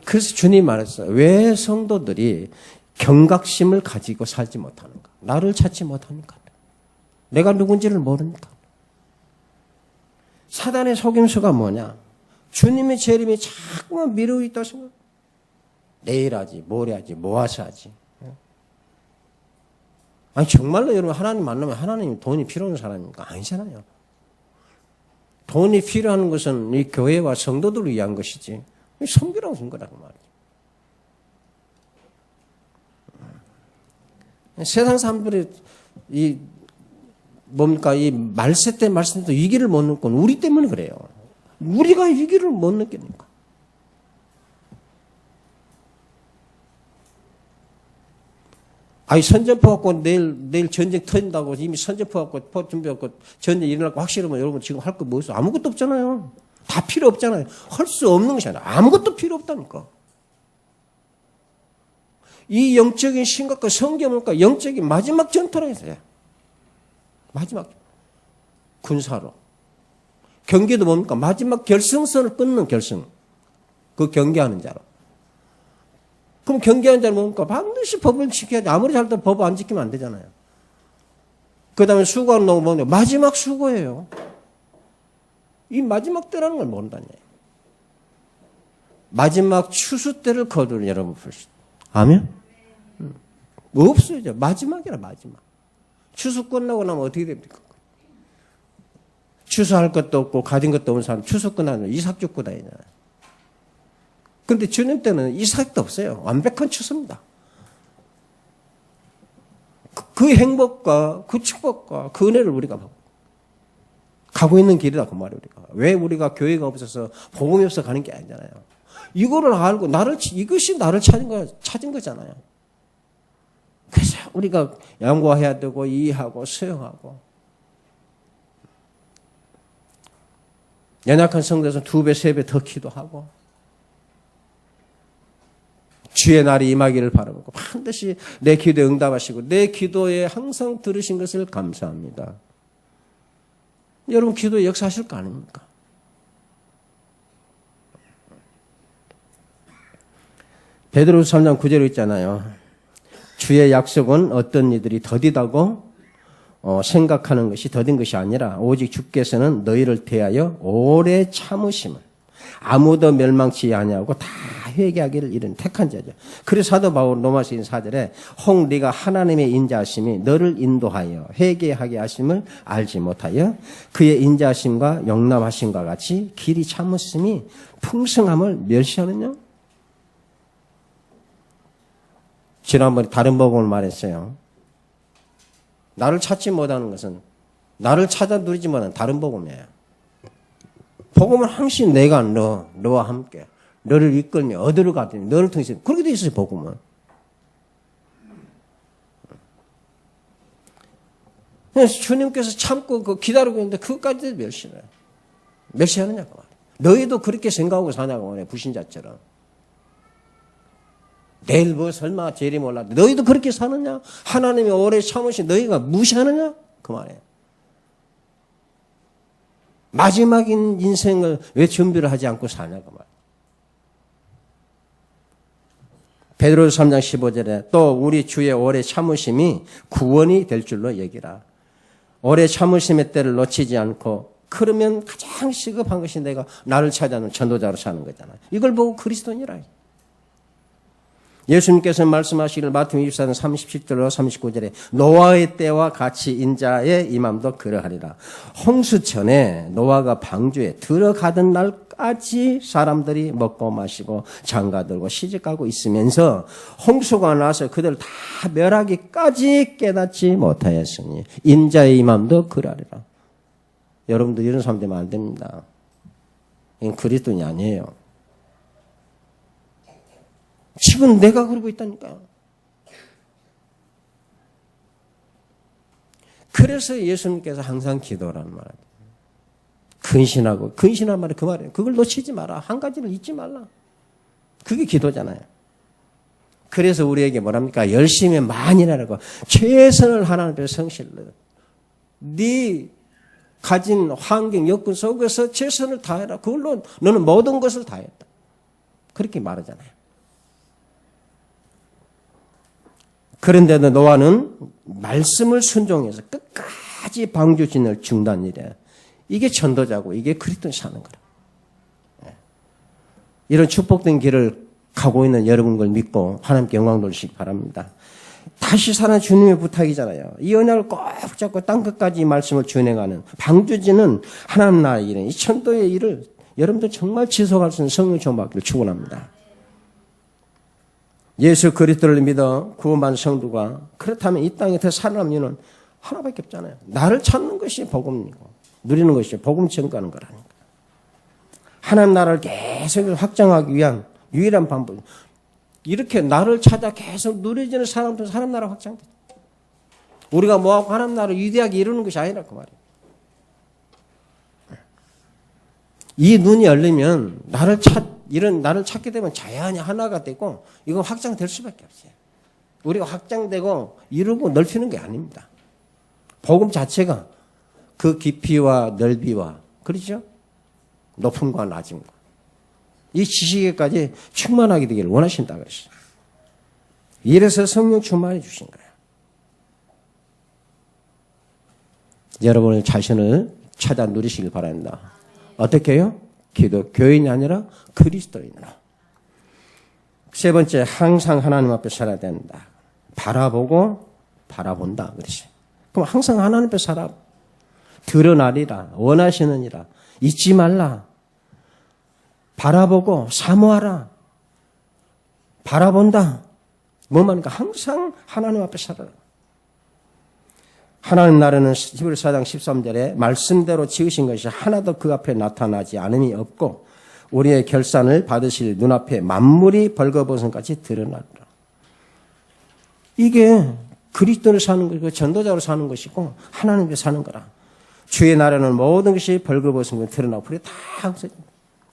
그래서 주님이 말했어요. 왜 성도들이 경각심을 가지고 살지 못하는가? 나를 찾지 못하니까. 내가 누군지를 모르니까. 사단의 속임수가 뭐냐? 주님의 재림이 자꾸만 미루고 있다고 생각. 내일 하지, 모레 하지, 모아서 하지. 아니 정말로 여러분 하나님 만나면 하나님 돈이 필요한 사람입니까? 아니잖아요. 돈이 필요한 것은 이 교회와 성도들을 위한 것이지. 섬기라고 준 거라고 말이에요. 세상 사람들이 이 뭡니까 이 말세 때 말씀도 위기를 못 느끼고 우리 때문에 그래요. 우리가 위기를 못 느끼니까. 아니 선전포 갖고 내일 전쟁 터진다고 이미 선전포 갖고 포 준비하고 전쟁 일어나고 확실하면 여러분 지금 할 거 뭐 있어? 아무것도 없잖아요. 다 필요 없잖아요. 할 수 없는 것이 아니라 아무것도 필요 없다니까. 이 영적인 심각과 성경과 영적인 마지막 전투라 했어요. 마지막 군사로. 경기도 뭡니까? 마지막 결승선을 끊는 결승. 그 경기하는 자로. 그럼 경계하는 자는 뭡니까? 반드시 법을 지켜야 돼. 아무리 잘도 법 안 지키면 안 되잖아요. 그 다음에 수고하는 놈은 뭐냐? 마지막 수고예요. 이 마지막 때라는 걸 모른다는 얘기예요. 마지막 추수 때를 거두는 여러분 보시죠. 아멘? 없어요. 이제. 마지막이라 마지막. 추수 끝나고 나면 어떻게 됩니까? 추수할 것도 없고 가진 것도 없는 사람 추수 끝나면 이삭 죽고 다니잖아요. 그런데 주님 때는 이삭도 없어요. 완벽한 추수입니다. 그 행복과 그 축복과 그 은혜를 우리가 가고 있는 길이다 그 말이에요. 왜 우리가 교회가 없어서 복음이 없어 가는 게 아니잖아요. 이거를 알고 이것이 나를 찾은 거잖아요. 그래서 우리가 양보해야 되고 이해하고 수용하고 연약한 성도에서 2배, 3배 더 기도하고 주의 날이 임하기를 바라고 반드시 내 기도에 응답하시고 내 기도에 항상 들으신 것을 감사합니다. 여러분 기도에 역사하실 거 아닙니까? 베드로서 3장 9절에 있잖아요. 주의 약속은 어떤 이들이 더디다고 생각하는 것이 더딘 것이 아니라 오직 주께서는 너희를 대하여 오래 참으심을 아무도 멸망치 아니하고 다 회개하기를 이른 택한 자죠. 그래서 사도 바울 로마서 4절에 혹 네가 하나님의 인자하심이 너를 인도하여 회개하게 하심을 알지 못하여 그의 인자하심과 용납하심과 같이 길이 참으심이 풍성함을 멸시하느냐? 지난번에 다른 복음을 말했어요. 나를 찾지 못하는 것은 나를 찾아 누리지 못하는 다른 복음이에요. 복음은 항상 내가 너와 함께 너를 이끌며 어디로 가든지 너를 통해서 그렇게 돼 있어요. 복음은. 그래서 주님께서 참고 기다리고 있는데 그것까지 멸시해요. 멸시하느냐고 말이에요. 너희도 그렇게 생각하고 사냐고 말이에요. 불신자처럼. 내일 뭐 설마 제리 몰라. 너희도 그렇게 사느냐? 하나님이 오래 참으신 너희가 무시하느냐? 그 말이에요. 마지막인 인생을 왜 준비를 하지 않고 사냐고 말이에요. 베드로서 3장 15절에 또 우리 주의 오래 참으심이 구원이 될 줄로 여기라. 오래 참으심의 때를 놓치지 않고 그러면 가장 시급한 것이 내가 나를 찾아오는 전도자로 사는 거잖아요. 이걸 보고 그리스도인이라. 예수님께서 말씀하시기를 마태복음 24장 37절로 39절에 노아의 때와 같이 인자의 임함도 그러하리라. 홍수 전에 노아가 방주에 들어가던 날까지 사람들이 먹고 마시고 장가들고 시집가고 있으면서 홍수가 나서 그들 다 멸하기까지 깨닫지 못하였으니 인자의 임함도 그러하리라. 여러분들 이런 사람 되면 안 됩니다. 이건 그리스도인이 아니에요. 지금 내가 그러고 있다니까요. 그래서 예수님께서 항상 기도라는 말이에요. 근신하고, 근신한 말이 그 말이에요. 그걸 놓치지 마라. 한 가지를 잊지 말라. 그게 기도잖아요. 그래서 우리에게 뭐랍니까? 열심히 많이 하라고. 최선을 하나님 앞에 성실로. 네 가진 환경, 여건 속에서 최선을 다해라. 그걸로 너는 모든 것을 다했다. 그렇게 말하잖아요. 그런데도 노아는 말씀을 순종해서 끝까지 방주진을 중단이래. 이게 전도자고 이게 그리스도인 사는 거라. 이런 축복된 길을 가고 있는 여러분을 믿고 하나님께 영광 돌리시기 바랍니다. 다시 사는 주님의 부탁이잖아요. 이 언약을 꼭 잡고 땅끝까지 이 말씀을 준행하는 방주진은 하나님 나라의 일은 이 천도의 일을 여러분들 정말 지속할 수 있는 성령 충만하기를 축원합니다. 예수 그리스도를 믿어 구원받은 성도가 그렇다면 이 땅에 더 살아남는 이유는 하나밖에 없잖아요. 나를 찾는 것이 복음이고 누리는 것이 복음 전가하는 거라니까. 하나님 나라를 계속 확장하기 위한 유일한 방법. 이렇게 나를 찾아 계속 누려지는 사람들은 사람 나라 확장돼. 우리가 뭐하고 하나님 나라를 위대하게 이루는 것이 아니라 그 말이에요. 이 눈이 열리면 나를 찾게 되면 자연히 하나가 되고 이건 확장될 수밖에 없어요. 우리가 확장되고 이루고 넓히는 게 아닙니다. 복음 자체가 그 깊이와 넓이와 그렇죠? 높음과 낮음과 이 지식에까지 충만하게 되기를 원하신다 그랬어요. 이래서 성령 충만해 주신 거예요. 여러분의 자신을 찾아 누리시길 바랍니다. 어떻게 해요? 교인이 아니라 그리스도인으로. 세 번째, 항상 하나님 앞에 살아야 된다. 바라보고 바라본다. 그러지. 그럼 항상 하나님 앞에 살아. 드러나리라. 원하시느니라. 잊지 말라. 바라보고 사모하라. 바라본다. 뭐 말입니까? 항상 하나님 앞에 살아라. 하나님 나라는 히브리 4장 13절에 말씀대로 지으신 것이 하나도 그 앞에 나타나지 않음이 없고 우리의 결산을 받으실 눈앞에 만물이 벌거벗은 같이 드러나리라. 이게 그리스도를 사는 것이고 전도자로 사는 것이고 하나님께 사는 거라. 주의 나라는 모든 것이 벌거벗은 것이 드러나고 불이 다 없어진다.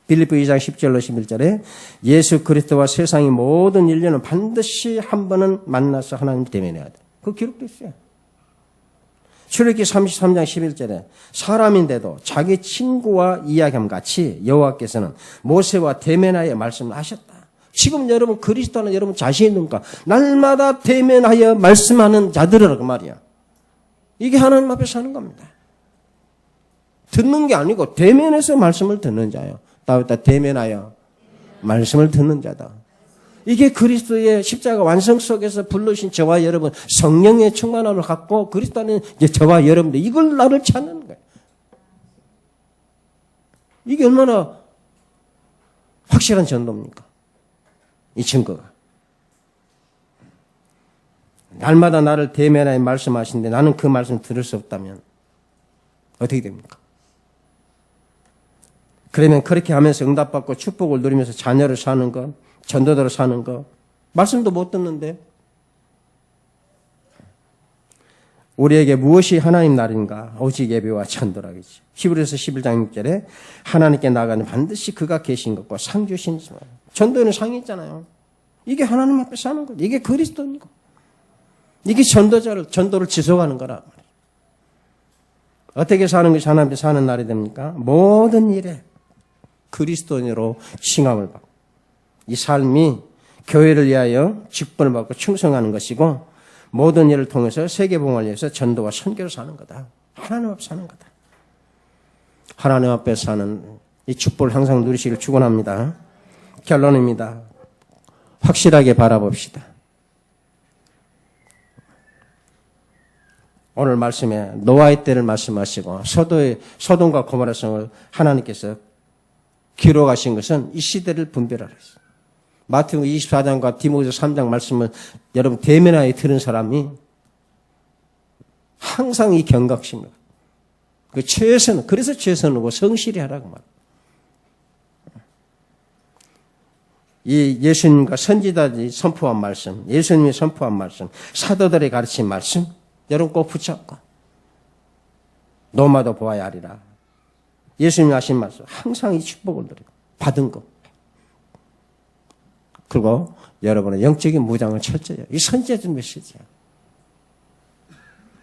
빌립보 2장 10절로 11절에 예수 그리스도와 세상의 모든 인류는 반드시 한 번은 만나서 하나님 대면해야 돼. 그거 기록되어 있어요. 출애굽기 33장 11절에 사람인데도 자기 친구와 이야기함 같이 여호와께서는 모세와 대면하여 말씀을 하셨다. 지금 여러분 그리스도는 여러분 자신이 있는가? 날마다 대면하여 말씀하는 자들이라 그 말이야. 이게 하나님 앞에 사는 겁니다. 듣는 게 아니고 대면해서 말씀을 듣는 자예요. 다윗다 대면하여 말씀을 듣는 자다. 이게 그리스도의 십자가 완성 속에서 불러주신 저와 여러분 성령의 충만함을 갖고 그리스도는 이제 저와 여러분들 이걸 나를 찾는 거예요. 이게 얼마나 확실한 전도입니까? 이 증거가. 날마다 나를 대면하여 말씀하시는데 나는 그 말씀 들을 수 없다면 어떻게 됩니까? 그러면 그렇게 하면서 응답받고 축복을 누리면서 자녀를 사는 것, 전도자로 사는 것, 말씀도 못 듣는데 우리에게 무엇이 하나님 나라인가? 오직 예배와 전도라겠지. 히브리서 11장 6절에 하나님께 나가는 반드시 그가 계신 것과 상 주시니지만 전도에는 상이 있잖아요. 이게 하나님 앞에 사는 것, 이게 그리스도인 것, 이게 전도를 지속하는 거라. 어떻게 사는 것이 하나님 앞에 사는 날이 됩니까? 모든 일에 그리스도인으로 칭함을 받고 이 삶이 교회를 위하여 직분을 받고 충성하는 것이고 모든 일을 통해서 세계복음을 위해서 전도와 선교를 사는 거다. 하나님 앞에 사는 거다. 하나님 앞에 사는 이 축복을 항상 누리시길 축원합니다. 결론입니다. 확실하게 바라봅시다. 오늘 말씀에 노아의 때를 말씀하시고 소돔과 고모라 성을 하나님께서 기록하신 것은 이 시대를 분별하라 했어요. 마태복음 24장과 디모데서 3장 말씀을 여러분 대면하여 들은 사람이 항상 이 경각심을 그 최선은 그래서 최선이고 성실히 하라고 말. 이 예수님과 선지자들이 선포한 말씀, 예수님이 선포한 말씀, 사도들이 가르친 말씀 여러분 꼭 붙잡고 노마도 보아야 하리라. 예수님이 하신 말씀 항상 이 축복을 누리고 받은 것 그리고 여러분의 영적인 무장을 철저히 이 선지자들 메시지야.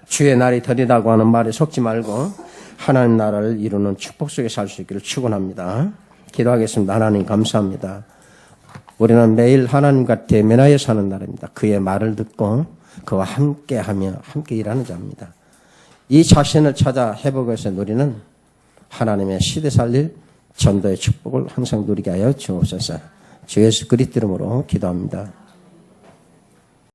주의 날이 더디다고 하는 말에 속지 말고 하나님 나라를 이루는 축복 속에 살 수 있기를 축원합니다. 기도하겠습니다. 하나님 감사합니다. 우리는 매일 하나님과 대면하여 사는 날입니다. 그의 말을 듣고 그와 함께하며 함께 일하는 자입니다. 이 자신을 찾아 회복해서 누리는 하나님의 시대 살릴 전도의 축복을 항상 누리게 하여 주옵소서. 주 예수 그리스도 이름으로 기도합니다.